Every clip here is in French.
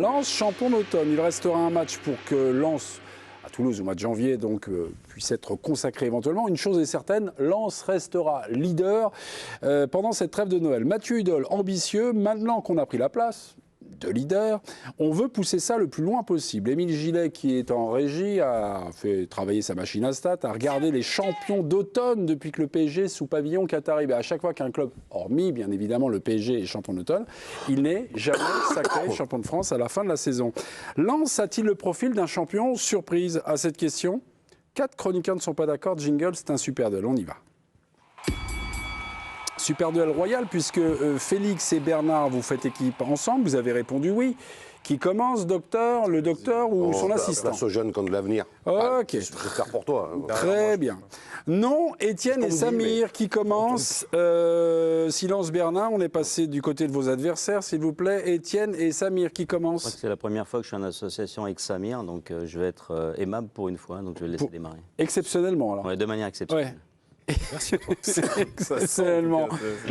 Lens, champion d'automne. Il restera un match pour que Lens, à Toulouse au mois de janvier, donc puisse être consacré éventuellement. Une chose est certaine, Lens restera leader pendant cette trêve de Noël. Mathieu Hudol, ambitieux, maintenant qu'on a pris la place de leader, on veut pousser ça le plus loin possible. Émile Gillet, qui est en régie, a fait travailler sa machine à stats, a regardé les champions d'automne depuis que le PSG est sous pavillon qatari. À chaque fois qu'un club, hormis bien évidemment le PSG est champion d'automne, il n'est jamais sacré champion de France à la fin de la saison. Lens a-t-il le profil d'un champion surprise? À cette question, 4 chroniqueurs ne sont pas d'accord. Jingle, c'est un super duel, on y va. Super duel royal, puisque Félix et Bernard, vous faites équipe ensemble, vous avez répondu oui. Qui commence, docteur, le docteur ou son assistant? Place aux jeunes qui ont de l'avenir. Ok. J'espère pour toi. Très bien. Non, Étienne et Samir qui commencent. Silence Bernard, on est passé du côté de vos adversaires, s'il vous plaît. Étienne et Samir qui commencent. C'est la première fois que je suis en association avec Samir, donc je vais être aimable pour une fois, donc je vais le laisser démarrer. Exceptionnellement, alors. Ouais, de manière exceptionnelle. Ouais. Merci. Exceptionnellement.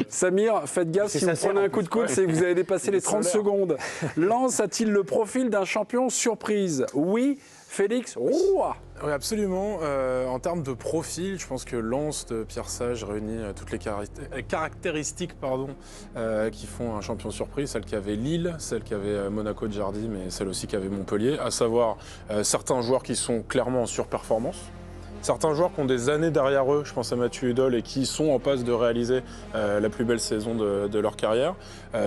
Samir, faites gaffe, si vous prenez un coup de coude, c'est que vous avez dépassé les 30 secondes. Lens a-t-il le profil d'un champion surprise? Oui. Félix Roy. Oui, absolument. En termes de profil, je pense que Lens de Pierre Sage réunit toutes les caractéristiques qui font un champion surprise, celle qu'avait Lille, celle qu'avait Monaco de Jardim, mais celle aussi qu'avait Montpellier, à savoir certains joueurs qui sont clairement en surperformance. Certains joueurs qui ont des années derrière eux, je pense à Mathieu Hudol, et qui sont en passe de réaliser la plus belle saison de leur carrière.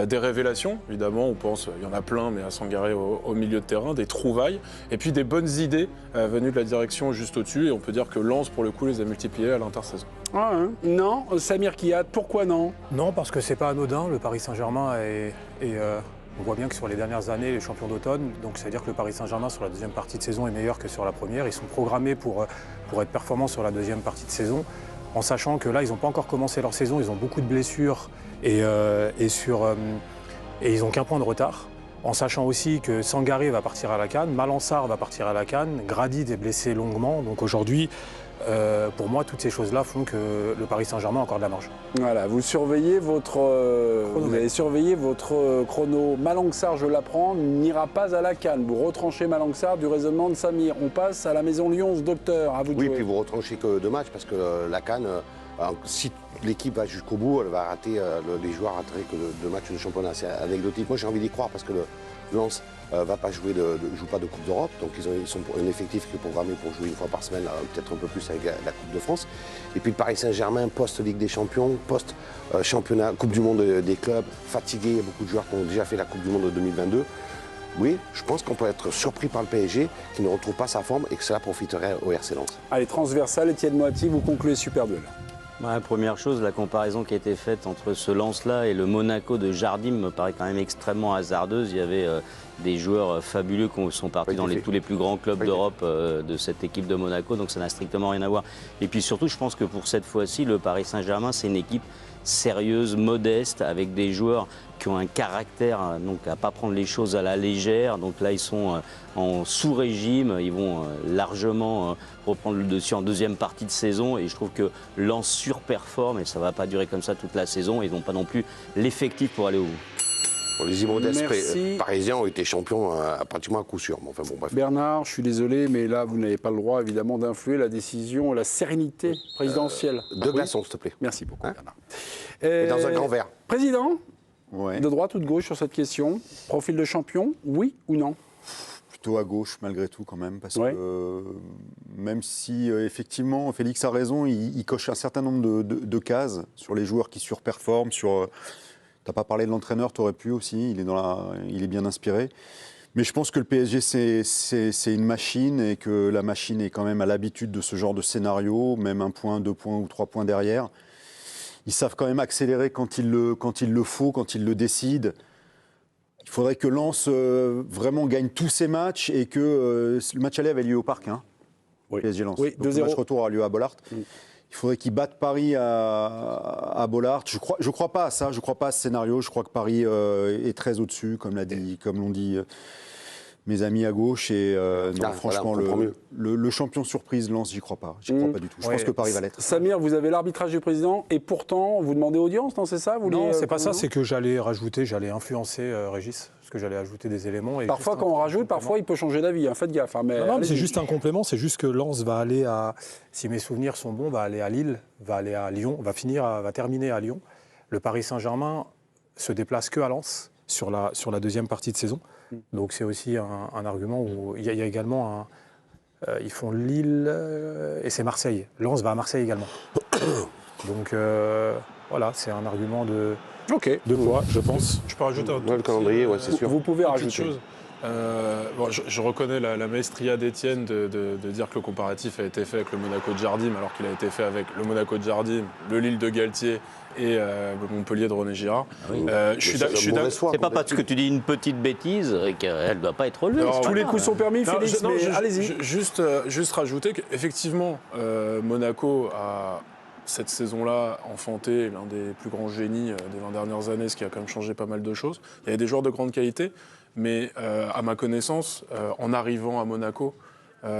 Des révélations, évidemment, on pense, il y en a plein, mais à s'engarer au milieu de terrain, des trouvailles, et puis des bonnes idées venues de la direction juste au-dessus, et on peut dire que Lens, pour le coup, les a multipliées à l'intersaison. Ah, hein. Non, Samir Kiat, pourquoi non? Non, parce que c'est pas anodin, le Paris Saint-Germain on voit bien que sur les dernières années, les champions d'automne, donc ça veut dire que le Paris Saint-Germain sur la deuxième partie de saison est meilleur que sur la première. Ils sont programmés pour être performants sur la deuxième partie de saison, en sachant que là, ils n'ont pas encore commencé leur saison, ils ont beaucoup de blessures et ils n'ont qu'un point de retard. En sachant aussi que Sangaré va partir à la CAN, Malansar va partir à la CAN, Gradit est blessé longuement, donc aujourd'hui, pour moi, toutes ces choses-là font que le Paris Saint-Germain a encore de la marge. Voilà, vous surveillez vous allez surveiller votre chrono. Malangsar, je l'apprends, n'ira pas à la CAN. Vous retranchez Malangsar du raisonnement de Samir. On passe à la Maison Lyons, docteur, à vous de jouer. Oui, puis vous retranchez que 2 matchs, parce que la CAN, si l'équipe va jusqu'au bout, elle va rater, les joueurs rateraient que 2 matchs de championnat. C'est anecdotique. Moi, j'ai envie d'y croire, parce que le Lens va pas jouer joue pas de Coupe d'Europe, donc ils sont un effectif qui est programmé pour jouer 1 fois par semaine, peut-être un peu plus avec la Coupe de France. Et puis le Paris Saint-Germain, post-Ligue des Champions, post-championnat, Coupe du Monde des clubs, fatigué, il y a beaucoup de joueurs qui ont déjà fait la Coupe du Monde de 2022. Oui, je pense qu'on peut être surpris par le PSG, qui ne retrouve pas sa forme et que cela profiterait au RC Lens. Allez, transversal, Étienne Moiti, vous concluez super duel. Ouais, première chose, la comparaison qui a été faite entre ce Lens-là et le Monaco de Jardim me paraît quand même extrêmement hasardeuse. Il y avait des joueurs fabuleux qui sont partis dans tous les plus grands clubs d'Europe de cette équipe de Monaco, donc ça n'a strictement rien à voir. Et puis surtout, je pense que pour cette fois-ci, le Paris Saint-Germain, c'est une équipe sérieuse, modeste, avec des joueurs qui ont un caractère donc à ne pas prendre les choses à la légère. Donc là, ils sont en sous-régime, ils vont largement reprendre le dessus en deuxième partie de saison. Et je trouve que Lens surperforme et ça ne va pas durer comme ça toute la saison. Ils n'ont pas non plus l'effectif pour aller au bout. Bon, les immodestes parisiens ont été champions pratiquement à coup sûr. Enfin, bon, bref. Bernard, je suis désolé, mais là, vous n'avez pas le droit, évidemment, d'influer la décision, la sérénité présidentielle. 2 glaçons, s'il te plaît. Merci beaucoup, Bernard. Et dans un grand verre. Président, ouais. De droite ou de gauche sur cette question? Profil de champion, oui ou non? Plutôt à gauche, malgré tout, quand même, parce que même si, effectivement, Félix a raison, il coche un certain nombre de cases sur les joueurs qui surperforment, sur... T'as pas parlé de l'entraîneur, tu aurais pu aussi, il est bien inspiré. Mais je pense que le PSG, c'est une machine et que la machine est quand même à l'habitude de ce genre de scénario, même 1 point, 2 points ou 3 points derrière. Ils savent quand même accélérer quand il le faut, quand ils le décident. Il faudrait que Lens vraiment gagne tous ses matchs et que le match aller avait lieu au Parc, hein, PSG Lens. Oui, 2-0. Le match retour a lieu à Bollaert. Il faudrait qu'ils battent Paris à Bollaert. Je crois pas à ça, je crois pas à ce scénario. Je crois que Paris est très au-dessus, comme l'ont dit mes amis à gauche. Et non, franchement, le champion surprise Lens, j'y crois pas. J'y crois pas du tout. Je pense que Paris va l'être. Samir, vous avez l'arbitrage du président et pourtant, vous demandez audience, non, c'est ça? Non, c'est pas ça, c'est que j'allais influencer Régis. Parce que j'allais ajouter des éléments. Et Parfois, quand on rajoute, parfois, il peut changer d'avis. Hein, faites gaffe. Hein, mais non, mais allez-y. c'est juste un complément. C'est juste que Lens va aller à, si mes souvenirs sont bons, va aller à Lille, va aller à Lyon, va terminer à Lyon. Le Paris Saint-Germain se déplace que à Lens sur la deuxième partie de saison. Donc c'est aussi un argument où il y a également ils font Lille et c'est Marseille. Lens va à Marseille également. Donc voilà, c'est un argument de poids, je pense. Je peux rajouter un Ouais, le calendrier, ouais, c'est sûr. Vous pouvez Une petite rajouter. chose. Bon, je reconnais la maestria d'Étienne de dire que le comparatif a été fait avec le Monaco de Jardim, alors qu'il a été fait avec le Monaco de Jardim, le Lille de Galtier et Montpellier de René Girard. Je suis d'accord. C'est pas parce que tu dis une petite bêtise qu'elle ne doit pas être relevée. Non, c'est Tous pas les grave. coups sont permis, Non, Félix, mais allez-y. Juste rajouter qu'effectivement, Monaco a, cette saison-là, enfanté l'un des plus grands génies des 20 dernières années, ce qui a quand même changé pas mal de choses. Il y avait des joueurs de grande qualité, mais à ma connaissance, en arrivant à Monaco,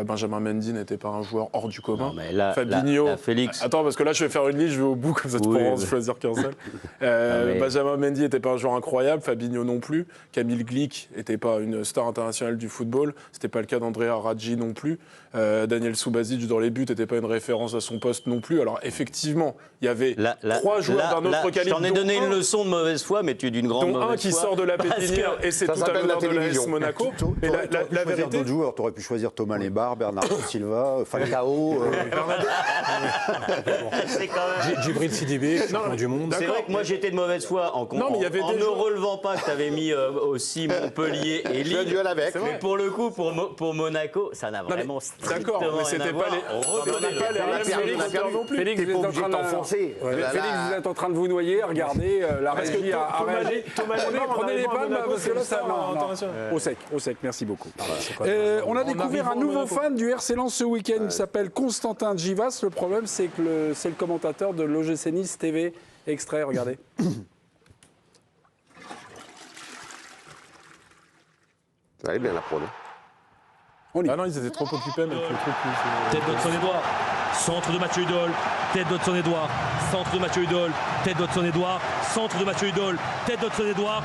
Benjamin Mendy n'était pas un joueur hors du commun. Non, mais là, Fabinho. là, Félix. Attends, parce que là, je vais faire une liste, je vais au bout, comme ça tu Oui, pourras en mais- choisir qu'un seul. mais- Benjamin Mendy n'était pas un joueur incroyable, Fabinho non plus. Camille Glick n'était pas une star internationale du football. C'était pas le cas d'Andrea Raggi non plus. Daniel Subasic dans les buts n'était pas une référence à son poste non plus. Alors effectivement, il y avait trois joueurs d'un autre Je calibre. t'en ai dont donné un- une leçon de mauvaise foi, mais tu es d'une grande dont mauvaise foi. un qui sort de la Parce que- pépinière et c'est ça tout à s'appelle l'honneur la de l'AS télévision. Monaco. Et T'aurais pu choisir vérité, d'autres joueurs, tu aurais pu choisir Thomas Lebar, Bernard Silva, Falcao. C'est quand même... Djibril Sidibé, champion du monde. C'est vrai que moi j'étais de mauvaise foi en Non, mais il y avait en des ne joueurs- relevant pas que tu avais mis aussi Montpellier et Je fais un Lille. duel avec. Mais pour le coup, pour Monaco, ça n'a mais vraiment strictement d'accord, mais c'était rien à pas voir. c'était pas les On a mêmes perdu, Félix on a perdu. non plus. Félix, T'es vous pas êtes en obligé train de de t'enfoncer. Félix, vous êtes en train de vous noyer. Regardez, la Parce que régie a Thomas réagi. Lebar, en Prenez les arrivant à palmes Monaco, parce que là, c'est une ça. star Non, non. internationale. Au sec, merci beaucoup. quoi, On a découvert un arrivant à nouveau Monaco. fan du RC Lens ce week-end qui s'appelle Constantin Givas. Le problème, c'est que c'est le commentateur de l'OGC Nice TV. Extrait, regardez. Ça allait bien la prône. Ah non, ils étaient trop occupés, mais le truc plus. Tête d'Hudson-Edouard, centre de Mathieu Hudol, tête d'Hudson-Edouard, centre de Mathieu Hudol, tête d'Hudson-Edouard, centre de Mathieu Hudol, tête d'Hudson-Edouard,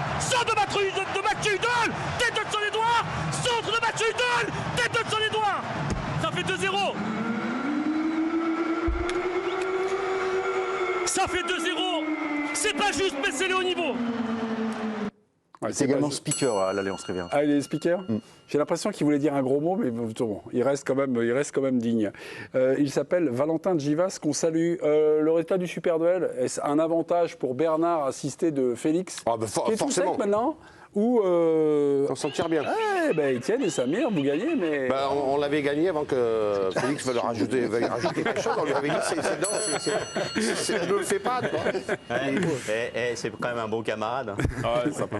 centre de Mathieu Hudol, tête d'Hudson-Edouard, centre de Mathieu Hudol, tête d'Hudson-Edouard. Ça fait 2-0. Ça fait 2-0. C'est pas juste, mais c'est le haut niveau. Ouais, C'est pas également juste. speaker à l'Alliance Riviera. Ah, il est speaker. J'ai l'impression qu'il voulait dire un gros mot, mais bon, il reste quand même digne. Il s'appelle Valentin Givas, qu'on salue. Le résultat du super duel, est-ce un avantage pour Bernard assisté de Félix Ah, bah, qui est tout forcément. sec maintenant ou On s'en tire bien. Étienne et Samir, vous gagnez, mais Bah, on l'avait gagné avant que Félix veuille rajouter quelque chose. On lui avait dit ne le fais pas. Toi. Ouais, c'est quand même un bon camarade. Ah ouais, sympa.